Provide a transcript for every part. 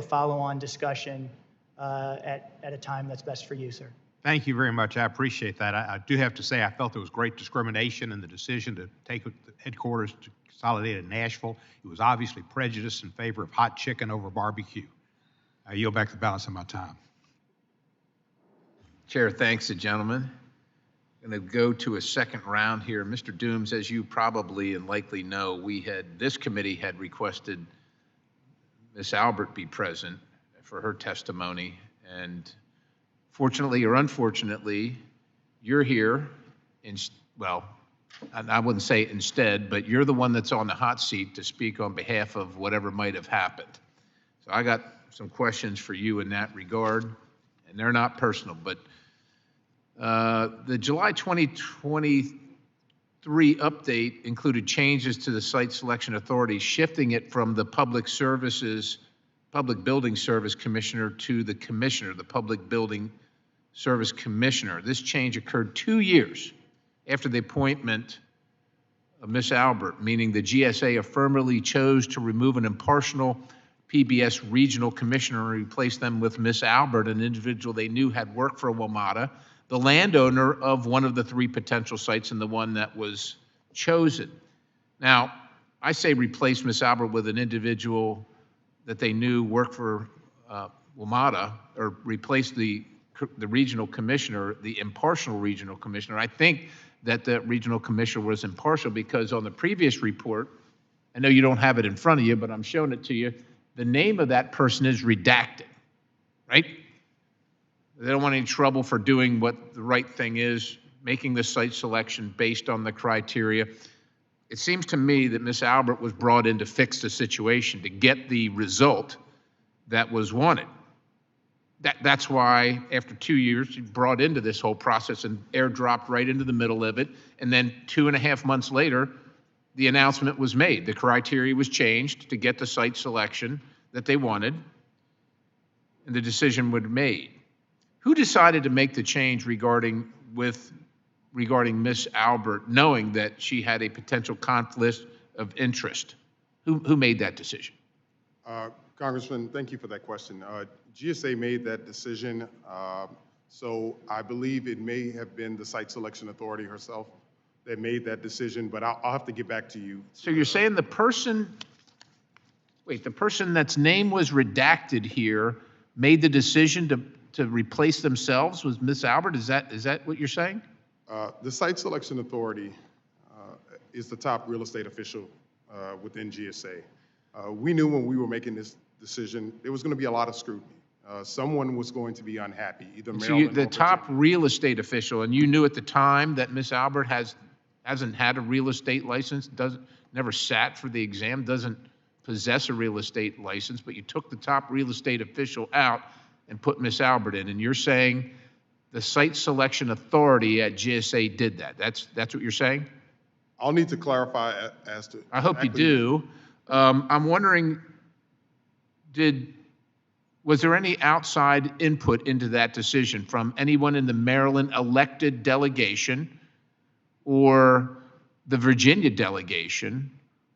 a follow-on discussion at a time that's best for you, sir. Thank you very much. I appreciate that. I do have to say I felt there was great discrimination in the decision to take the headquarters to consolidate in Nashville. It was obviously prejudice in favor of hot chicken over barbecue. I yield back the balance of my time. Chair thanks the gentleman. I'm going to go to a second round here. Mr. Dooms, as you probably and likely know, this committee had requested Ms. Albert be present for her testimony, and fortunately or unfortunately, you're here. Well, I wouldn't say instead, but you're the one that's on the hot seat to speak on behalf of whatever might have happened. So I got some questions for you in that regard, and they're not personal, but the July 2023 update included changes to the Site Selection Authority, shifting it from the Public Building Service Commissioner to the Commissioner, the Public Building Service Commissioner. This change occurred 2 years after the appointment of Ms. Albert, meaning the GSA affirmatively chose to remove an impartial PBS regional commissioner and replace them with Ms. Albert, an individual they knew had worked for WMATA, the landowner of one of the 3 potential sites and the one that was chosen. Now, I say replace Ms. Albert with an individual that they knew worked for WMATA, or replace the regional commissioner, the impartial regional commissioner. I think that the regional commissioner was impartial because on the previous report, I know you don't have it in front of you, but I'm showing it to you, the name of that person is redacted, right? They don't want any trouble for doing what the right thing is, making the site selection based on the criteria. It seems to me that Ms. Albert was brought in to fix the situation, to get the result that was wanted. That's why after 2 years, she brought into this whole process and airdropped right into the middle of it. And then 2.5 months later, the announcement was made. The criteria was changed to get the site selection that they wanted, and the decision was made. Who decided to make the change regarding Ms. Albert, knowing that she had a potential conflict of interest? Who made that decision? Congressman, thank you for that question. GSA made that decision, so I believe it may have been the Site Selection Authority herself that made that decision, but I'll have to get back to you. So you're saying the person that's name was redacted here made the decision to replace themselves with Ms. Albert? Is that what you're saying? The Site Selection Authority is the top real estate official within GSA. We knew when we were making this decision, there was going to be a lot of scrutiny. Someone was going to be unhappy, either Maryland the top real estate official, and you knew at the time that Ms. Albert hasn't had a real estate license, never sat for the exam, doesn't possess a real estate license, but you took the top real estate official out and put Ms. Albert in, and you're saying the Site Selection Authority at GSA did that. That's what you're saying? I'll need to clarify as to. I hope you do. I'm wondering, was there any outside input into that decision from anyone in the Maryland elected delegation or the Virginia delegation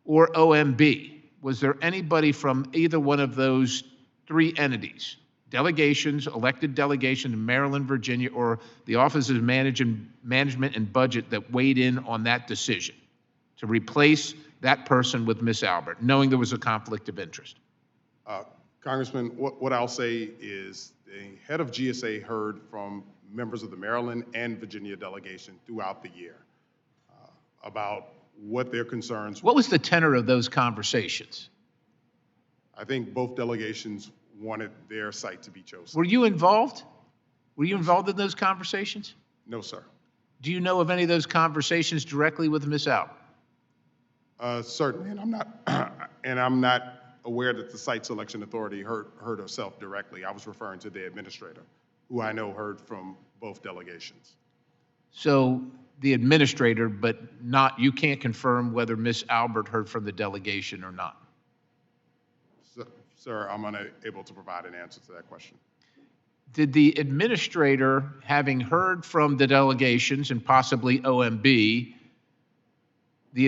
or OMB? Was there anybody from either one of those 3 entities, delegations, elected delegation in Maryland, Virginia, or the Office of Management and Budget that weighed in on that decision to replace that person with Ms. Albert, knowing there was a conflict of interest? Congressman, what I'll say is the head of GSA heard from members of the Maryland and Virginia delegation throughout the year about what their concerns were. What was the tenor of those conversations? I think both delegations wanted their site to be chosen. Were you involved? Were you involved in those conversations? No, sir. Do you know of any of those conversations directly with Ms. Albert? Certainly, and I'm not aware that the Site Selection Authority heard herself directly. I was referring to the administrator, who I know heard from both delegations. So the administrator, but you can't confirm whether Ms. Albert heard from the delegation or not? Sir, I'm unable to provide an answer to that question. Did the administrator, having heard from the delegations and possibly OMB, is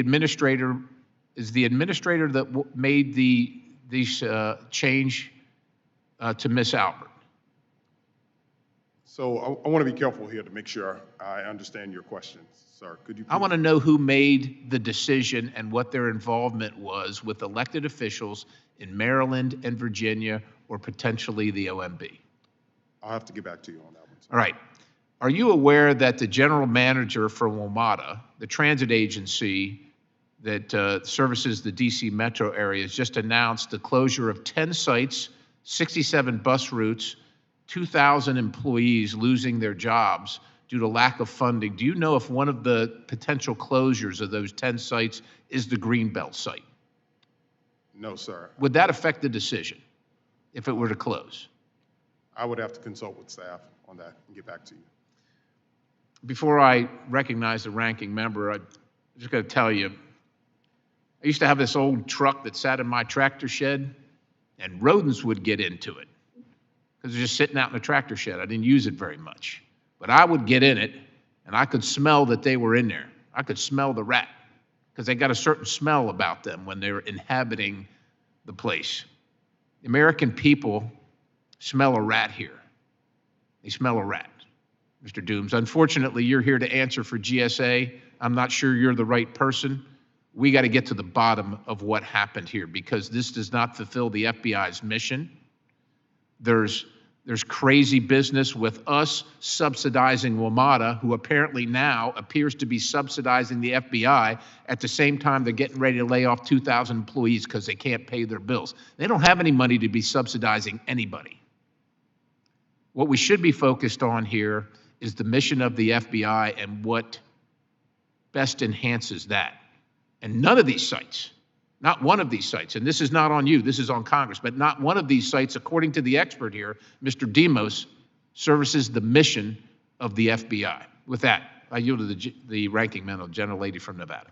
the administrator that made the change to Miss Albert? So I want to be careful here to make sure I understand your questions, sir. Could you I please? want to know who made the decision and what their involvement was with elected officials in Maryland and Virginia, or potentially the OMB. I'll have to get back to you on that one, sir. All right. Are you aware that the general manager for WMATA, the transit agency that services the DC metro area, has just announced the closure of 10 sites, 67 bus routes, 2,000 employees losing their jobs due to lack of funding? Do you know if one of the potential closures of those 10 sites is the Greenbelt site? No, sir. Would that affect the decision if it were to close? I would have to consult with staff on that and get back to you. Before I recognize the ranking member, I'm just going to tell you, I used to have this old truck that sat in my tractor shed, and rodents would get into it because it was just sitting out in the tractor shed. I didn't use it very much. But I would get in it, and I could smell that they were in there. I could smell the rat because they got a certain smell about them when they're inhabiting the place. The American people smell a rat here. They smell a rat. Mr. Dooms, unfortunately, you're here to answer for GSA. I'm not sure you're the right person. We got to get to the bottom of what happened here, because this does not fulfill the FBI's mission. There's crazy business with us subsidizing WMATA, who apparently now appears to be subsidizing the FBI at the same time they're getting ready to lay off 2,000 employees because they can't pay their bills. They don't have any money to be subsidizing anybody. What we should be focused on here is the mission of the FBI and what best enhances that. And none of these sites, not one of these sites, and this is not on you, this is on Congress, but not one of these sites, according to the expert here, Mr. Demos, services the mission of the FBI. With that, I yield to the ranking member, General Lady from Nevada.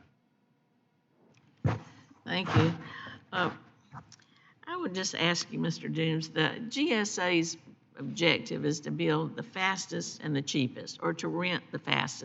Thank you. I would just ask you, Mr. Dooms, the GSA's objective is to build the fastest and the cheapest, or to rent the fastest